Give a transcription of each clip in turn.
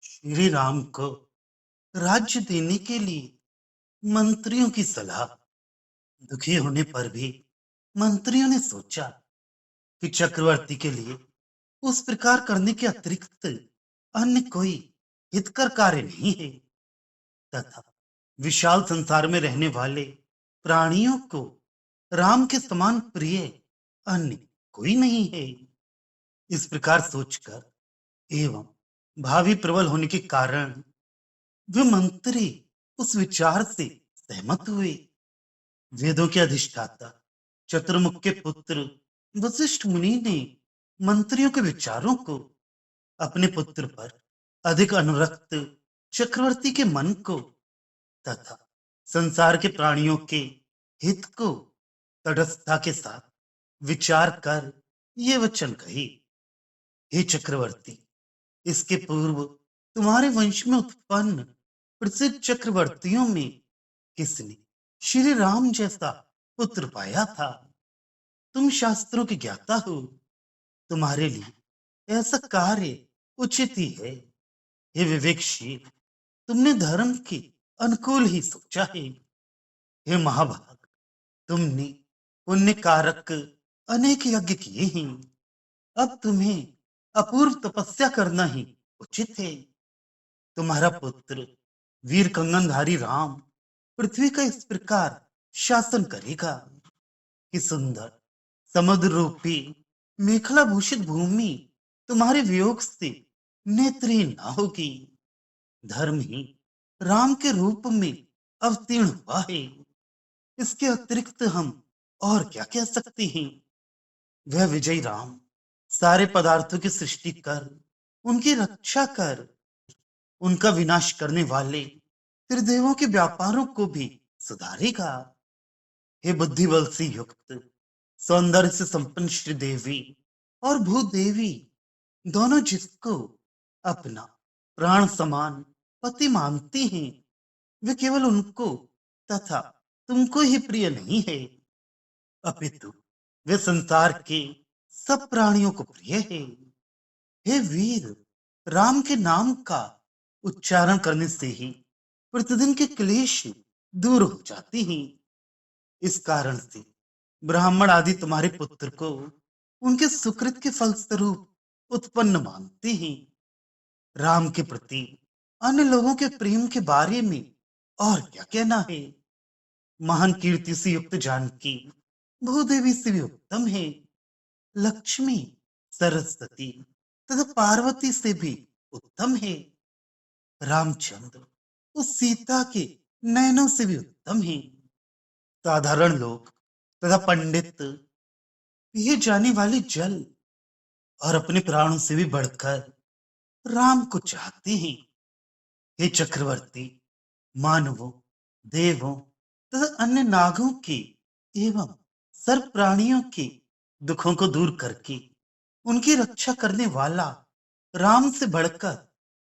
श्री राम को राज्य देने के लिए मंत्रियों की सलाह। दुखी होने पर भी मंत्रियों ने सोचा कि चक्रवर्ती के लिए उस प्रकार करने के अतिरिक्त अन्य कोई हितकर कार्य नहीं है तथा विशाल संसार में रहने वाले प्राणियों को राम के समान प्रिय अन्य कोई नहीं है। इस प्रकार सोचकर एवं भावी प्रबल होने के कारण वे मंत्री उस विचार से सहमत हुए। वेदों के अधिष्ठाता चतुर्मुख के पुत्र वशिष्ठ मुनि ने मंत्रियों के विचारों को अपने पुत्र पर अधिक अनुरक्त चक्रवर्ती के मन को तथा संसार के प्राणियों के हित को तटस्थता के साथ विचार कर ये वचन कही। हे चक्रवर्ती, इसके पूर्व तुम्हारे वंश में उत्पन्न प्रसिद्ध चक्रवर्तियों में किसने श्री राम जैसा पुत्र पाया था? तुम शास्त्रों के ज्ञाता हो, तुम्हारे लिए ऐसा कार्य उचित ही है। हे विवेकशील, तुमने धर्म के अनुकूल ही सोचा है। हे महाभाग, तुमने पुण्य कारक अनेक यज्ञ किए हैं। अब तुम्हें अपूर्व तपस्या करना ही उचित है। तुम्हारा पुत्र वीर कंगनधारी राम पृथ्वी का इस प्रकार शासन करेगा कि सुंदर समुद्र रूपी मेखला भूषित भूमि तुम्हारे वियोग से नेत्रहीन न होगी। धर्म ही राम के रूप में अवतीर्ण हुआ है। इसके अतिरिक्त हम और क्या कह सकते हैं? वह विजयी राम सारे पदार्थों की सृष्टि कर उनकी रक्षा कर उनका विनाश करने वाले त्रिदेवों के व्यापारों को भी सुधारेगा। हे बुद्धि बल से युक्त सौंदर्य से संपन्न श्री देवी और भूदेवी दोनों जिसको अपना प्राण समान पति मानती हैं, वे केवल उनको तथा तुमको ही प्रिय नहीं है, अपितु वे संसार के सब प्राणियों को प्रिय है। हे वीर, राम के नाम का उच्चारण करने से ही प्रतिदिन के क्लेश दूर हो जाते हैं। इस कारण से ब्राह्मण आदि तुम्हारे पुत्र को उनके सुकृत के फलस्वरूप उत्पन्न मानते हैं। राम के प्रति अन्य लोगों के प्रेम के बारे में और क्या कहना है? महान कीर्ति से युक्त जानकी भूदेवी से भी उत्तम है। लक्ष्मी, सरस्वती तथा पार्वती से भी उत्तम है। रामचंद्र उस सीता के नयनों से भी उत्तम है। साधारण लोग तथा पंडित पिए जाने वाले जल और अपने प्राणों से भी बढ़कर राम को चाहते हैं। हे चक्रवर्ती, मानवों, देवों तथा अन्य नागों के एवं सर्व प्राणियों के दुखों को दूर करके उनकी रक्षा करने वाला राम से बढ़कर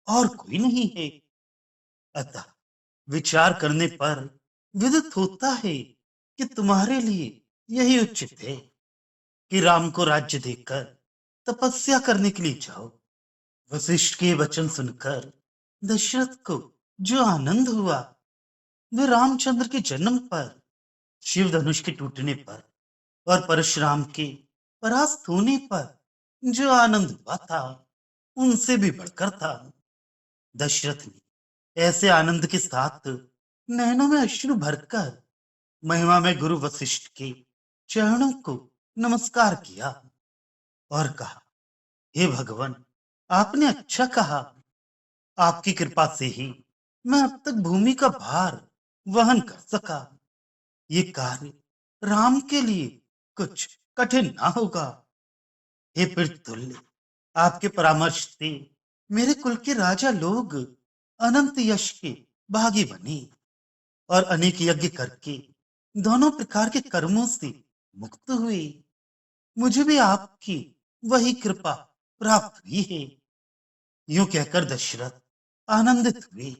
और कोई नहीं है। अतः विचार करने पर विदित होता है कि तुम्हारे लिए यही उचित है कि राम को राज्य देकर तपस्या करने के लिए जाओ। वशिष्ठ के वचन सुनकर दशरथ को जो आनंद हुआ, वह रामचंद्र के जन्म पर, शिव धनुष के टूटने पर और परशुराम के परास्त होने पर जो आनंद हुआ था, उनसे भी बढ़कर था। दशरथ ने ऐसे आनंद के साथ नैनों में अश्रु भरकर महिमा में गुरु वशिष्ठ के चरणों को नमस्कार किया और कहा, हे भगवान, आपने अच्छा कहा। आपकी कृपा से ही मैं अब तक भूमि का भार वहन कर सका। ये कार्य राम के लिए कुछ कठिन ना होगा। हे पृथुल्य, आपके परामर्श से मेरे कुल के राजा लोग अनंत यश के भागी बने और अनेक यज्ञ करके दोनों प्रकार के कर्मों से मुक्त हुए। मुझे भी आपकी वही कृपा प्राप्त हुई है। यूं कहकर दशरथ आनंदित हुए